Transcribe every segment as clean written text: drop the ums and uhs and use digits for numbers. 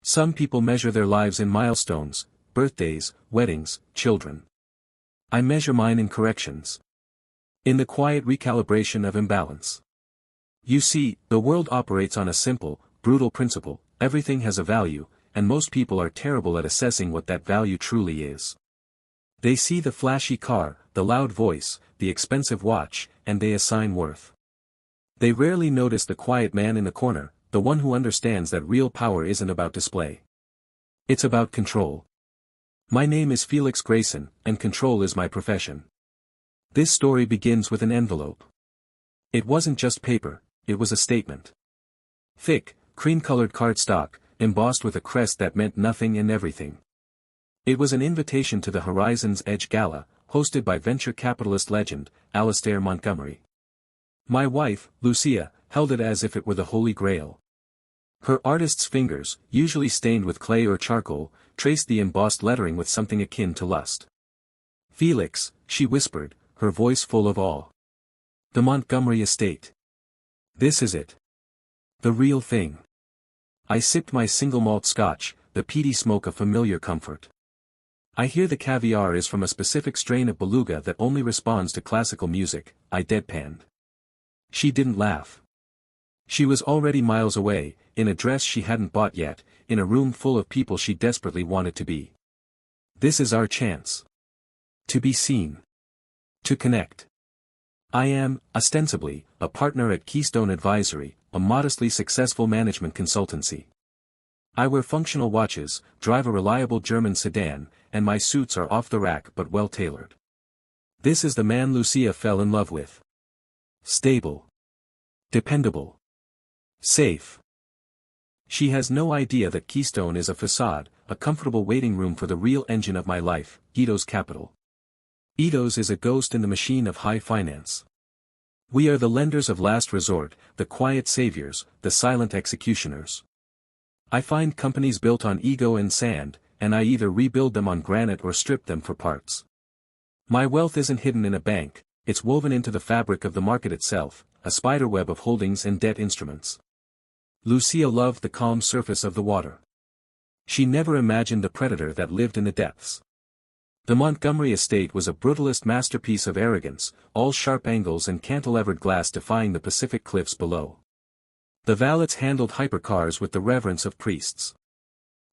Some people measure their lives in milestones, birthdays, weddings, children. I measure mine in corrections. In the quiet recalibration of imbalance. You see, the world operates on a simple, brutal principle: everything has a value, and most people are terrible at assessing what that value truly is. They see the flashy car, the loud voice, the expensive watch, and they assign worth. They rarely notice the quiet man in the corner, the one who understands that real power isn't about display. It's about control. My name is Felix Grayson, and control is my profession. This story begins with an envelope. It wasn't just paper, it was a statement. Thick, cream-colored cardstock, embossed with a crest that meant nothing and everything. It was an invitation to the Horizon's Edge Gala, hosted by venture capitalist legend, Alastair Montgomery. My wife, Lucia, held it as if it were the Holy Grail. Her artist's fingers, usually stained with clay or charcoal, traced the embossed lettering with something akin to lust. "Felix," she whispered, her voice full of awe. "The Montgomery estate. This is it. The real thing." I sipped my single malt scotch, the peaty smoke a familiar comfort. "I hear the caviar is from a specific strain of beluga that only responds to classical music," I deadpanned. She didn't laugh. She was already miles away, in a dress she hadn't bought yet, in a room full of people she desperately wanted to be. This is our chance. To be seen. To connect. I am, ostensibly, a partner at Keystone Advisory, a modestly successful management consultancy. I wear functional watches, drive a reliable German sedan, and my suits are off the rack but well tailored. This is the man Lucia fell in love with. Stable. Dependable. Safe. She has no idea that Keystone is a facade, a comfortable waiting room for the real engine of my life, Ito's Capital. Ito's is a ghost in the machine of high finance. We are the lenders of last resort, the quiet saviors, the silent executioners. I find companies built on ego and sand, and I either rebuild them on granite or strip them for parts. My wealth isn't hidden in a bank, it's woven into the fabric of the market itself, a spiderweb of holdings and debt instruments. Lucia loved the calm surface of the water. She never imagined the predator that lived in the depths. The Montgomery estate was a brutalist masterpiece of arrogance, all sharp angles and cantilevered glass defying the Pacific cliffs below. The valets handled hypercars with the reverence of priests.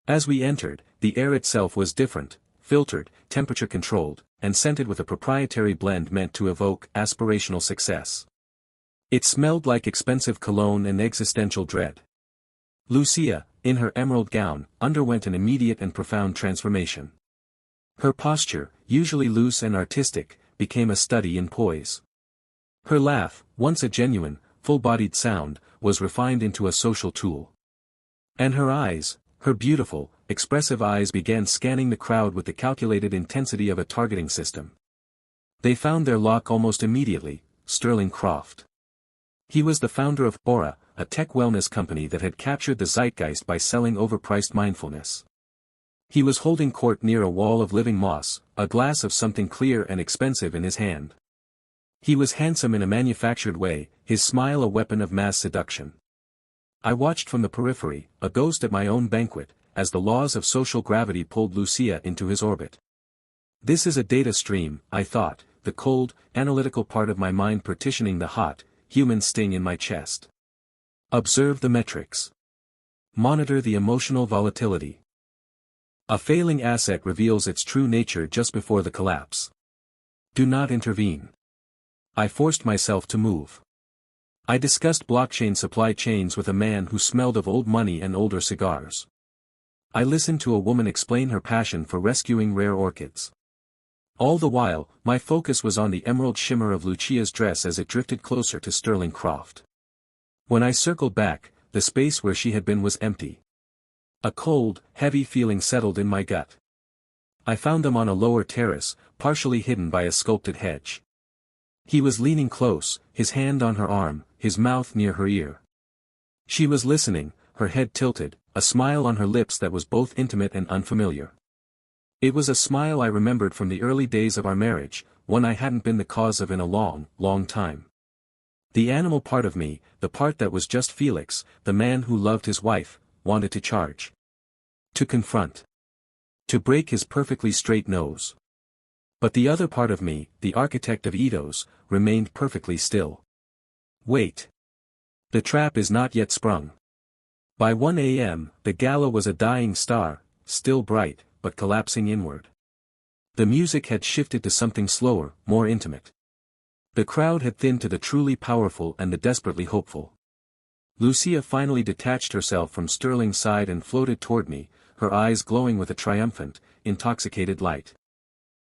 As we entered, the air itself was different, filtered, temperature-controlled, and scented with a proprietary blend meant to evoke aspirational success. It smelled like expensive cologne and existential dread. Lucia, in her emerald gown, underwent an immediate and profound transformation. Her posture, usually loose and artistic, became a study in poise. Her laugh, once a genuine, full-bodied sound, was refined into a social tool. And her eyes, her beautiful, expressive eyes began scanning the crowd with the calculated intensity of a targeting system. They found their lock almost immediately, Sterling Croft. He was the founder of Aura, a tech wellness company that had captured the zeitgeist by selling overpriced mindfulness. He was holding court near a wall of living moss, a glass of something clear and expensive in his hand. He was handsome in a manufactured way, his smile a weapon of mass seduction. I watched from the periphery, a ghost at my own banquet, as the laws of social gravity pulled Lucia into his orbit. This is a data stream, I thought, the cold, analytical part of my mind partitioning the hot, human sting in my chest. Observe the metrics. Monitor the emotional volatility. A failing asset reveals its true nature just before the collapse. Do not intervene. I forced myself to move. I discussed blockchain supply chains with a man who smelled of old money and older cigars. I listened to a woman explain her passion for rescuing rare orchids. All the while, my focus was on the emerald shimmer of Lucia's dress as it drifted closer to Sterling Croft. When I circled back, the space where she had been was empty. A cold, heavy feeling settled in my gut. I found them on a lower terrace, partially hidden by a sculpted hedge. He was leaning close, his hand on her arm, his mouth near her ear. She was listening, her head tilted, a smile on her lips that was both intimate and unfamiliar. It was a smile I remembered from the early days of our marriage, one I hadn't been the cause of in a long, long time. The animal part of me, the part that was just Felix, the man who loved his wife, wanted to charge. To confront. To break his perfectly straight nose. But the other part of me, the architect of Ethos, remained perfectly still. Wait. The trap is not yet sprung. By 1 a.m., the Gala was a dying star, still bright, but collapsing inward. The music had shifted to something slower, more intimate. The crowd had thinned to the truly powerful and the desperately hopeful. Lucia finally detached herself from Sterling's side and floated toward me, her eyes glowing with a triumphant, intoxicated light.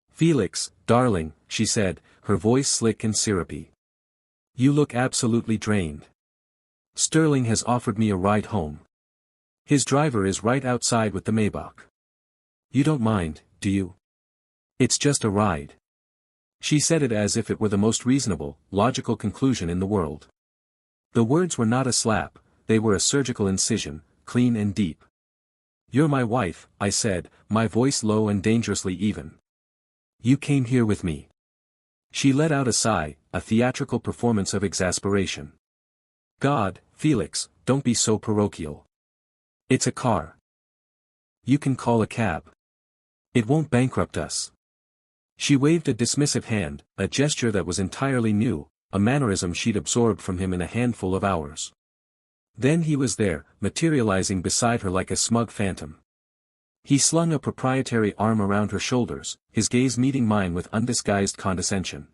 "Felix, darling," she said, her voice slick and syrupy. "You look absolutely drained. Sterling has offered me a ride home. His driver is right outside with the Maybach. You don't mind, do you? It's just a ride." She said it as if it were the most reasonable, logical conclusion in the world. The words were not a slap, they were a surgical incision, clean and deep. "You're my wife," I said, my voice low and dangerously even. "You came here with me." She let out a sigh, a theatrical performance of exasperation. "God, Felix, don't be so parochial. It's a car. You can call a cab. It won't bankrupt us." She waved a dismissive hand, a gesture that was entirely new, a mannerism she'd absorbed from him in a handful of hours. Then he was there, materializing beside her like a smug phantom. He slung a proprietary arm around her shoulders, his gaze meeting mine with undisguised condescension.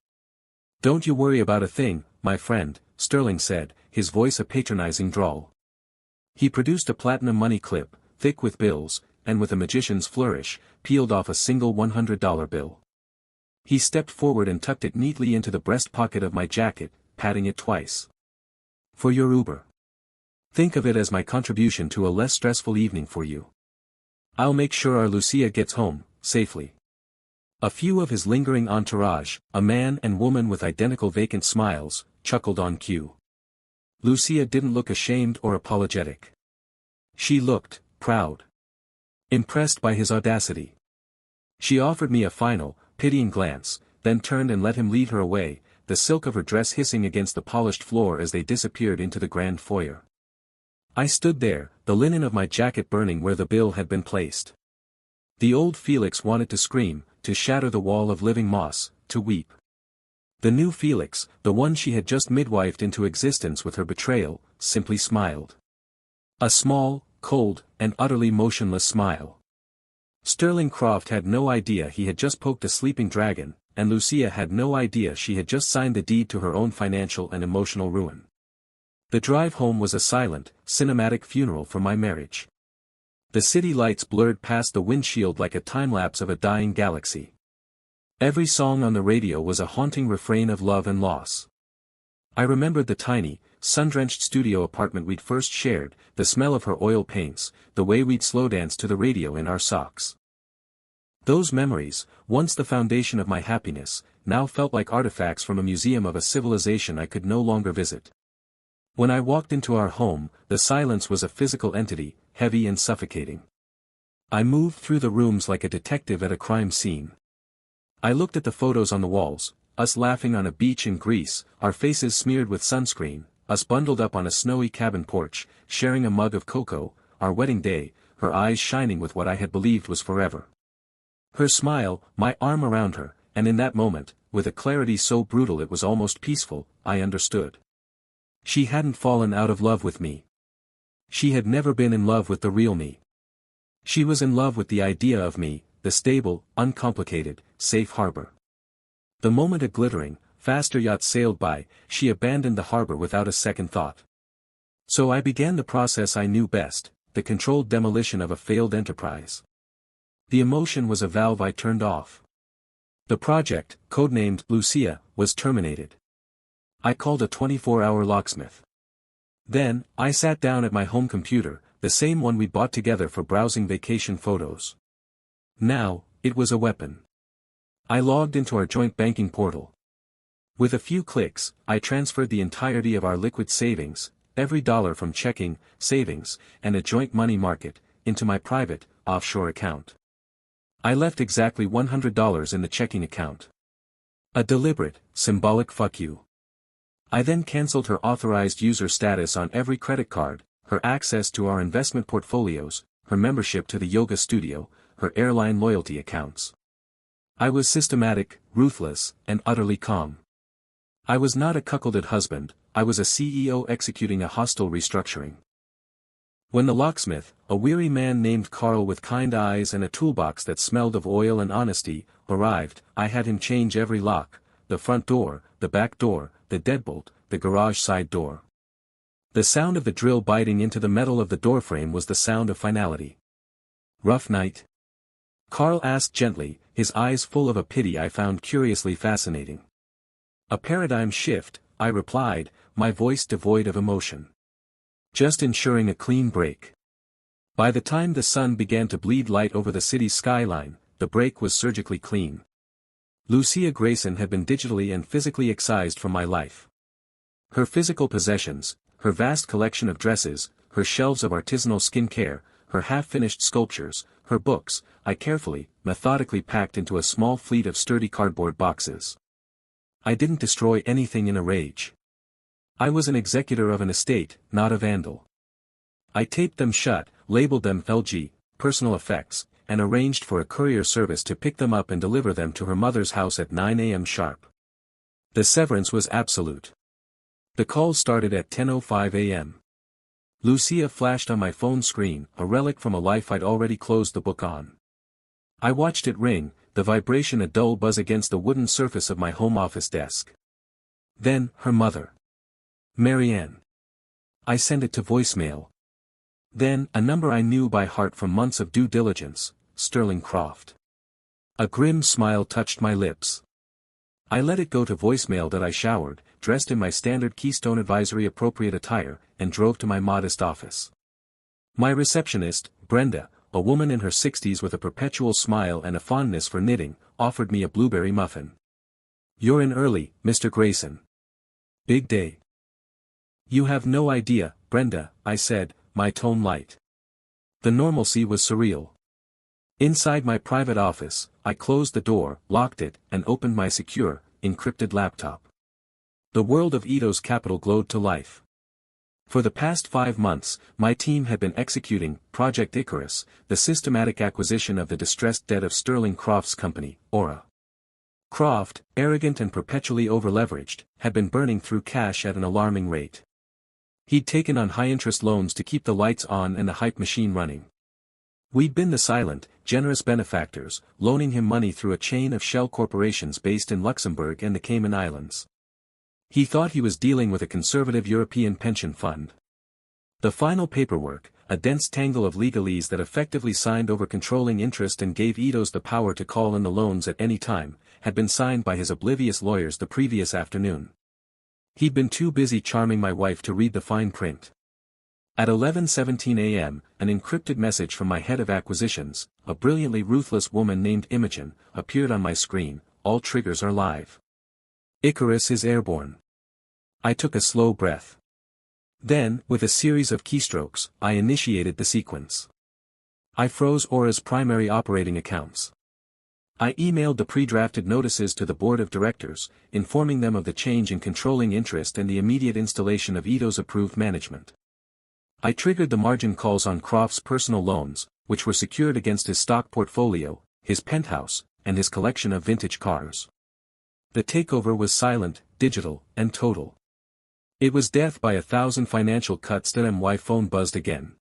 "Don't you worry about a thing, my friend," Sterling said, his voice a patronizing drawl. He produced a platinum money clip, thick with bills, and with a magician's flourish, peeled off a single $100 bill. He stepped forward and tucked it neatly into the breast pocket of my jacket, patting it twice. "For your Uber. Think of it as my contribution to a less stressful evening for you. I'll make sure our Lucia gets home, safely." A few of his lingering entourage, a man and woman with identical vacant smiles, chuckled on cue. Lucia didn't look ashamed or apologetic. She looked proud. Impressed by his audacity. She offered me a final, pitying glance, then turned and let him lead her away, the silk of her dress hissing against the polished floor as they disappeared into the grand foyer. I stood there, the linen of my jacket burning where the bill had been placed. The old Felix wanted to scream, to shatter the wall of living moss, to weep. The new Felix, the one she had just midwifed into existence with her betrayal, simply smiled. A small, cold, and utterly motionless smile. Sterling Croft had no idea he had just poked a sleeping dragon, and Lucia had no idea she had just signed the deed to her own financial and emotional ruin. The drive home was a silent, cinematic funeral for my marriage. The city lights blurred past the windshield like a time-lapse of a dying galaxy. Every song on the radio was a haunting refrain of love and loss. I remembered the tiny, sun-drenched studio apartment we'd first shared, the smell of her oil paints, the way we'd slow dance to the radio in our socks. Those memories, once the foundation of my happiness, now felt like artifacts from a museum of a civilization I could no longer visit. When I walked into our home, the silence was a physical entity, heavy and suffocating. I moved through the rooms like a detective at a crime scene. I looked at the photos on the walls, us laughing on a beach in Greece, our faces smeared with sunscreen, us bundled up on a snowy cabin porch, sharing a mug of cocoa, our wedding day, her eyes shining with what I had believed was forever. Her smile, my arm around her, and in that moment, with a clarity so brutal it was almost peaceful, I understood. She hadn't fallen out of love with me. She had never been in love with the real me. She was in love with the idea of me, the stable, uncomplicated, safe harbor. The moment a glittering, faster yacht sailed by, she abandoned the harbor without a second thought. So I began the process I knew best, the controlled demolition of a failed enterprise. The emotion was a valve I turned off. The project, codenamed Lucia, was terminated. I called a 24-hour locksmith. Then, I sat down at my home computer, the same one we bought together for browsing vacation photos. Now, it was a weapon. I logged into our joint banking portal. With a few clicks, I transferred the entirety of our liquid savings, every dollar from checking, savings, and a joint money market, into my private, offshore account. I left exactly $100 in the checking account. A deliberate, symbolic fuck you. I then cancelled her authorized user status on every credit card, her access to our investment portfolios, her membership to the yoga studio, her airline loyalty accounts. I was systematic, ruthless, and utterly calm. I was not a cuckolded husband, I was a CEO executing a hostile restructuring. When the locksmith, a weary man named Carl with kind eyes and a toolbox that smelled of oil and honesty, arrived, I had him change every lock, the front door, the back door, the deadbolt, the garage side door. The sound of the drill biting into the metal of the doorframe was the sound of finality. Rough night? Carl asked gently, his eyes full of a pity I found curiously fascinating. A paradigm shift, I replied, my voice devoid of emotion. Just ensuring a clean break. By the time the sun began to bleed light over the city's skyline, the break was surgically clean. Lucia Grayson had been digitally and physically excised from my life. Her physical possessions, her vast collection of dresses, her shelves of artisanal skincare, her half-finished sculptures, her books, I carefully, methodically packed into a small fleet of sturdy cardboard boxes. I didn't destroy anything in a rage. I was an executor of an estate, not a vandal. I taped them shut, labeled them LG, personal effects, and arranged for a courier service to pick them up and deliver them to her mother's house at 9 a.m. sharp. The severance was absolute. The call started at 10:05 a.m. Lucia flashed on my phone screen, a relic from a life I'd already closed the book on. I watched it ring, the vibration a dull buzz against the wooden surface of my home office desk. Then, her mother. Marianne. I sent it to voicemail. Then, a number I knew by heart from months of due diligence, Sterling Croft. A grim smile touched my lips. I let it go to voicemail that I showered, dressed in my standard Keystone Advisory appropriate attire, and drove to my modest office. My receptionist, Brenda, a woman in her 60s with a perpetual smile and a fondness for knitting, offered me a blueberry muffin. "You're in early, Mr. Grayson. Big day." "You have no idea, Brenda," I said, my tone light. The normalcy was surreal. Inside my private office, I closed the door, locked it, and opened my secure, encrypted laptop. The world of Ito's capital glowed to life. For the past 5 months, my team had been executing Project Icarus, the systematic acquisition of the distressed debt of Sterling Croft's company, Aura. Croft, arrogant and perpetually overleveraged, had been burning through cash at an alarming rate. He'd taken on high-interest loans to keep the lights on and the hype machine running. We'd been the silent, generous benefactors, loaning him money through a chain of shell corporations based in Luxembourg and the Cayman Islands. He thought he was dealing with a conservative European pension fund. The final paperwork, a dense tangle of legalese that effectively signed over controlling interest and gave Ito's the power to call in the loans at any time, had been signed by his oblivious lawyers the previous afternoon. He'd been too busy charming my wife to read the fine print. At 11:17 a.m., an encrypted message from my head of acquisitions, a brilliantly ruthless woman named Imogen, appeared on my screen. "All triggers are live. Icarus is airborne." I took a slow breath. Then, with a series of keystrokes, I initiated the sequence. I froze Aura's primary operating accounts. I emailed the pre-drafted notices to the board of directors, informing them of the change in controlling interest and the immediate installation of Ito's approved management. I triggered the margin calls on Croft's personal loans, which were secured against his stock portfolio, his penthouse, and his collection of vintage cars. The takeover was silent, digital, and total. It was death by 1,000 financial cuts. My phone buzzed again.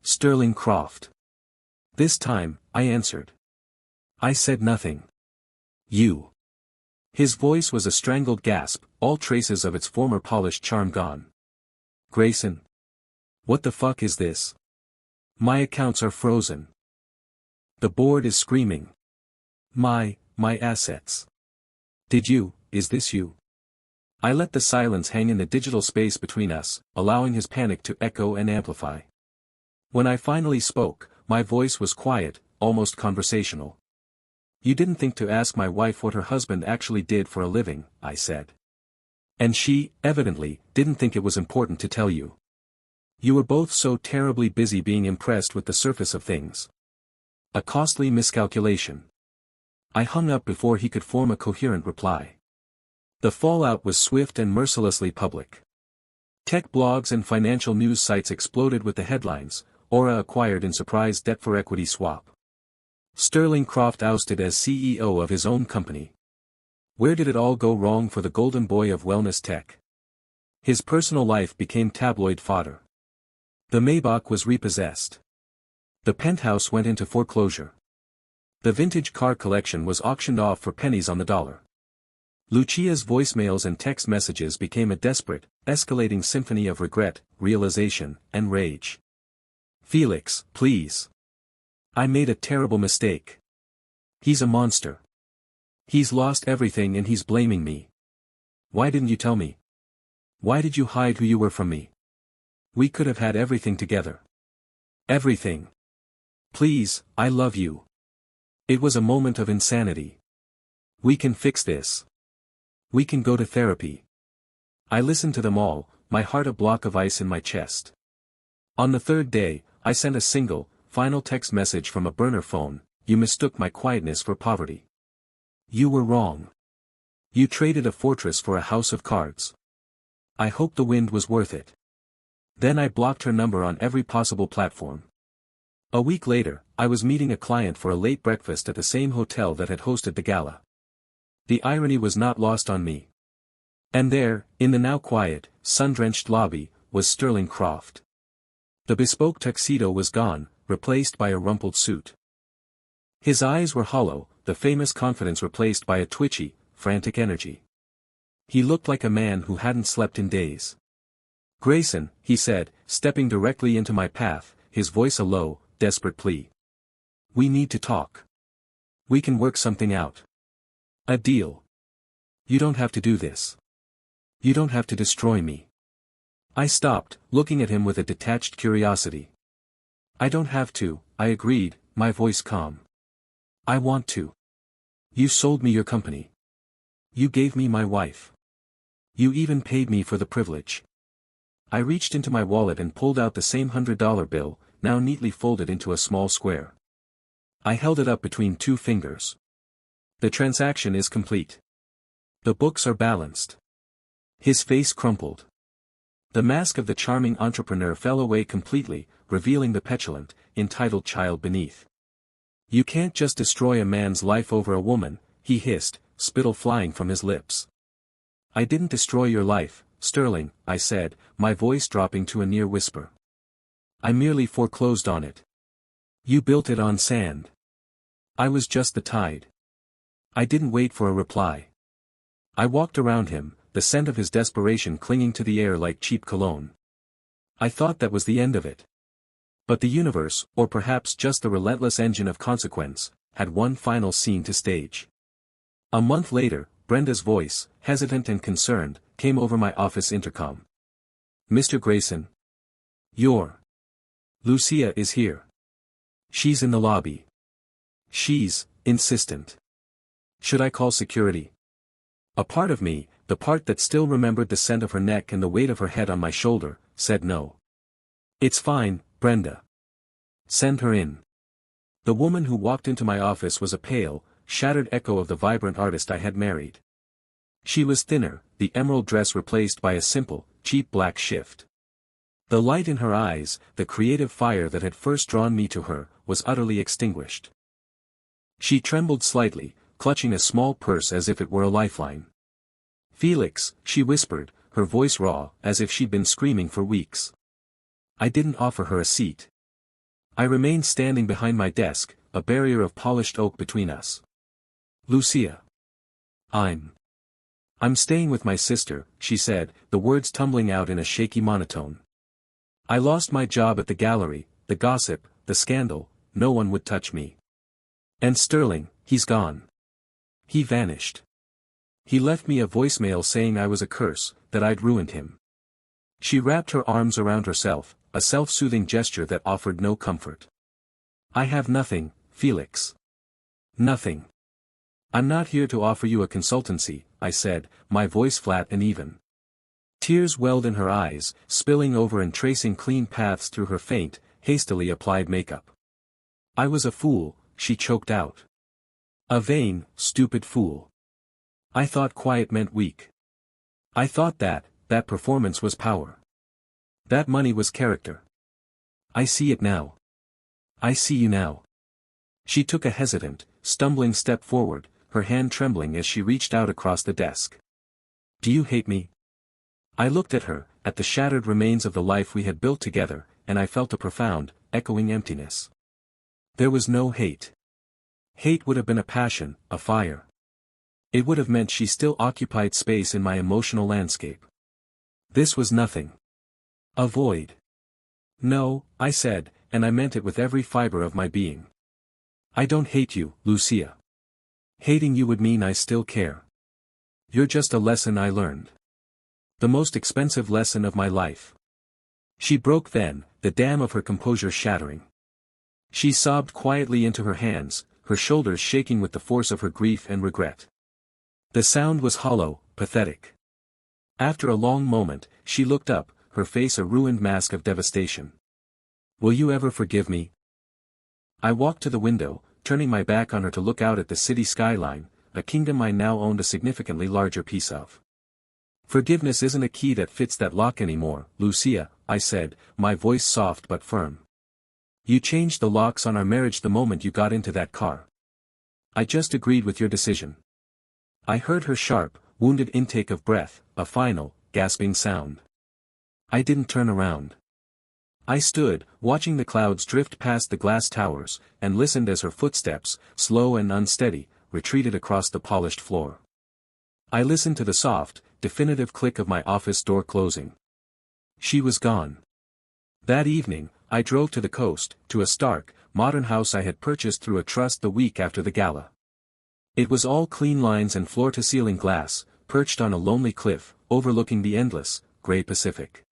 Sterling Croft. This time, I answered. I said nothing. "You." His voice was a strangled gasp, all traces of its former polished charm gone. "Grayson. What the fuck is this? My accounts are frozen. The board is screaming. My assets. Is this you?" I let the silence hang in the digital space between us, allowing his panic to echo and amplify. When I finally spoke, my voice was quiet, almost conversational. "You didn't think to ask my wife what her husband actually did for a living," I said. "And she, evidently, didn't think it was important to tell you. You were both so terribly busy being impressed with the surface of things. A costly miscalculation." I hung up before he could form a coherent reply. The fallout was swift and mercilessly public. Tech blogs and financial news sites exploded with the headlines: Aura acquired in surprise debt for equity swap. Sterling Croft ousted as CEO of his own company. Where did it all go wrong for the golden boy of wellness tech? His personal life became tabloid fodder. The Maybach was repossessed. The penthouse went into foreclosure. The vintage car collection was auctioned off for pennies on the dollar. Lucia's voicemails and text messages became a desperate, escalating symphony of regret, realization, and rage. Felix, please. I made a terrible mistake. He's a monster. He's lost everything and he's blaming me. Why didn't you tell me? Why did you hide who you were from me? We could have had everything together. Everything. Please, I love you. It was a moment of insanity. We can fix this. We can go to therapy. I listened to them all, my heart a block of ice in my chest. On the third day, I sent a single, final text message from a burner phone. You mistook my quietness for poverty. You were wrong. You traded a fortress for a house of cards. I hope the wind was worth it. Then I blocked her number on every possible platform. A week later, I was meeting a client for a late breakfast at the same hotel that had hosted the gala. The irony was not lost on me. And there, in the now quiet, sun-drenched lobby, was Sterling Croft. The bespoke tuxedo was gone, replaced by a rumpled suit. His eyes were hollow, the famous confidence replaced by a twitchy, frantic energy. He looked like a man who hadn't slept in days. Grayson, he said, stepping directly into my path, his voice a low, desperate plea. We need to talk. We can work something out. A deal. You don't have to do this. You don't have to destroy me. I stopped, looking at him with a detached curiosity. I don't have to, I agreed, my voice calm. I want to. You sold me your company. You gave me my wife. You even paid me for the privilege. I reached into my wallet and pulled out the same $100 bill, now neatly folded into a small square. I held it up between two fingers. The transaction is complete. The books are balanced. His face crumpled. The mask of the charming entrepreneur fell away completely, revealing the petulant, entitled child beneath. You can't just destroy a man's life over a woman, he hissed, spittle flying from his lips. I didn't destroy your life, Sterling, I said, my voice dropping to a near whisper. I merely foreclosed on it. You built it on sand. I was just the tide. I didn't wait for a reply. I walked around him, the scent of his desperation clinging to the air like cheap cologne. I thought that was the end of it. But the universe, or perhaps just the relentless engine of consequence, had one final scene to stage. A month later, Brenda's voice, hesitant and concerned, came over my office intercom. Mr. Grayson. Lucia is here. She's in the lobby. She's insistent. Should I call security? A part of me, the part that still remembered the scent of her neck and the weight of her head on my shoulder, said no. It's fine, Brenda. Send her in. The woman who walked into my office was a pale, shattered echo of the vibrant artist I had married. She was thinner, the emerald dress replaced by a simple, cheap black shift. The light in her eyes, the creative fire that had first drawn me to her, was utterly extinguished. She trembled slightly, clutching a small purse as if it were a lifeline. Felix, she whispered, her voice raw, as if she'd been screaming for weeks. I didn't offer her a seat. I remained standing behind my desk, a barrier of polished oak between us. Lucia. I'm staying with my sister, she said, the words tumbling out in a shaky monotone. I lost my job at the gallery, the gossip, the scandal, no one would touch me. And Sterling, he's gone. He vanished. He left me a voicemail saying I was a curse, that I'd ruined him. She wrapped her arms around herself, a self-soothing gesture that offered no comfort. I have nothing, Felix. Nothing. I'm not here to offer you a consultancy, I said, my voice flat and even. Tears welled in her eyes, spilling over and tracing clean paths through her faint, hastily applied makeup. I was a fool, she choked out. A vain, stupid fool. I thought quiet meant weak. I thought that performance was power. That money was character. I see it now. I see you now. She took a hesitant, stumbling step forward, her hand trembling as she reached out across the desk. Do you hate me? I looked at her, at the shattered remains of the life we had built together, and I felt a profound, echoing emptiness. There was no hate. Hate would have been a passion, a fire. It would have meant she still occupied space in my emotional landscape. This was nothing. A void. No, I said, and I meant it with every fiber of my being. I don't hate you, Lucia. Hating you would mean I still care. You're just a lesson I learned. The most expensive lesson of my life. She broke then, the dam of her composure shattering. She sobbed quietly into her hands, her shoulders shaking with the force of her grief and regret. The sound was hollow, pathetic. After a long moment, she looked up, her face a ruined mask of devastation. Will you ever forgive me? I walked to the window, turning my back on her to look out at the city skyline, a kingdom I now owned a significantly larger piece of. Forgiveness isn't a key that fits that lock anymore, Lucia, I said, my voice soft but firm. You changed the locks on our marriage the moment you got into that car. I just agreed with your decision. I heard her sharp, wounded intake of breath, a final, gasping sound. I didn't turn around. I stood, watching the clouds drift past the glass towers, and listened as her footsteps, slow and unsteady, retreated across the polished floor. I listened to the soft, definitive click of my office door closing. She was gone. That evening, I drove to the coast, to a stark, modern house I had purchased through a trust the week after the gala. It was all clean lines and floor-to-ceiling glass, perched on a lonely cliff, overlooking the endless, gray Pacific.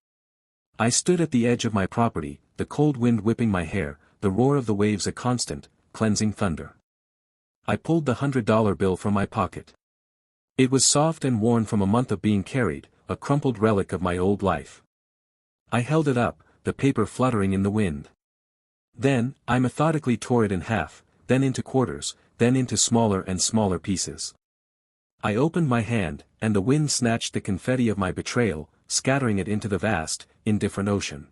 I stood at the edge of my property, the cold wind whipping my hair, the roar of the waves a constant, cleansing thunder. I pulled the $100 bill from my pocket. It was soft and worn from a month of being carried, a crumpled relic of my old life. I held it up, the paper fluttering in the wind. Then, I methodically tore it in half, then into quarters, then into smaller and smaller pieces. I opened my hand, and the wind snatched the confetti of my betrayal, scattering it into the vast, indifferent ocean.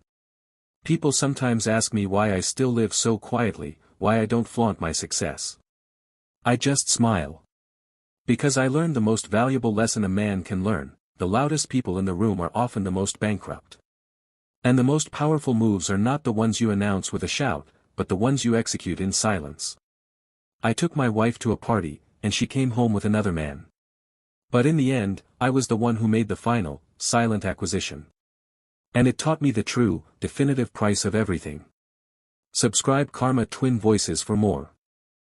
People sometimes ask me why I still live so quietly, why I don't flaunt my success. I just smile. Because I learned the most valuable lesson a man can learn: the loudest people in the room are often the most bankrupt. And the most powerful moves are not the ones you announce with a shout, but the ones you execute in silence. I took my wife to a party, and she came home with another man. But in the end, I was the one who made the final, silent acquisition. And it taught me the true, definitive price of everything. Subscribe Karma Twin Voices for more.